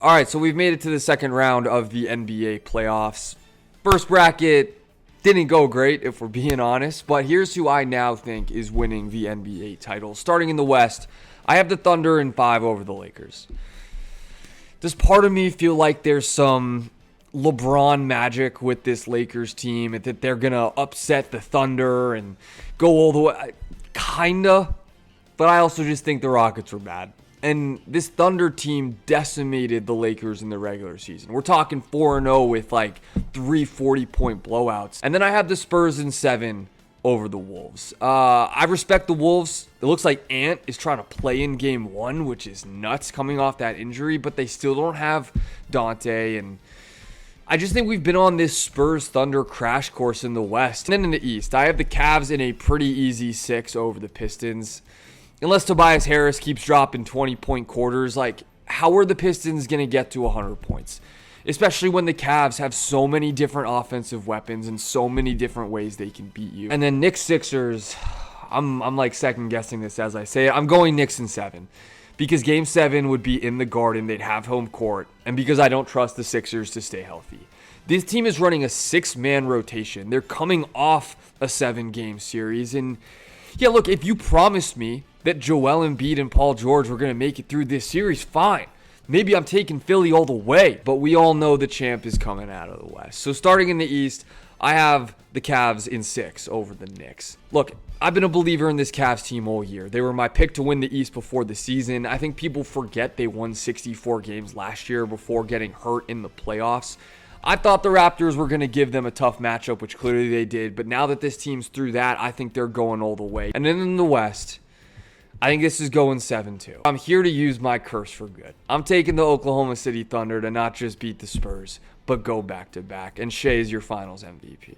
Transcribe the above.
All right, so we've made it to the second round of the NBA playoffs. First bracket didn't go great, if we're being honest, but here's who I now think is winning the NBA title. Starting in the West, I have the Thunder in 5 over the Lakers. Does part of me feel like there's some LeBron magic with this Lakers team, and that they're going to upset the Thunder and go all the way? Kinda, but I also just think the Rockets were bad. And this Thunder team decimated the Lakers in the regular season. We're talking 4-0 with like 3 40-point blowouts. And then I have the Spurs in 7 over the Wolves. I respect the Wolves. It looks like Ant is trying to play in game 1, which is nuts coming off that injury, but they still don't have Dante. And I just think we've been on this Spurs Thunder crash course in the West. And then in the East, I have the Cavs in a pretty easy 6 over the Pistons. Unless Tobias Harris keeps dropping 20-point quarters, like, how are the Pistons going to get to 100 points? Especially when the Cavs have so many different offensive weapons and so many different ways they can beat you. And then Knicks Sixers, I'm like second guessing this as I say it. I'm going Knicks in 7 because game 7 would be in the Garden. They'd have home court, and because I don't trust the Sixers to stay healthy. This team is running a 6-man rotation. They're coming off a 7-game series. And yeah, look, if you promised me that Joel Embiid and Paul George were going to make it through this series, fine. Maybe I'm taking Philly all the way, but we all know the champ is coming out of the West. So starting in the East, I have the Cavs in 6 over the Knicks. Look, I've been a believer in this Cavs team all year. They were my pick to win the East before the season. I think people forget they won 64 games last year before getting hurt in the playoffs. I thought the Raptors were going to give them a tough matchup, which clearly they did. But now that this team's through that, I think they're going all the way. And then in the West, I think this is going 7-2. I'm here to use my curse for good. I'm taking the Oklahoma City Thunder to not just beat the Spurs, but go back-to-back. And Shai is your Finals MVP.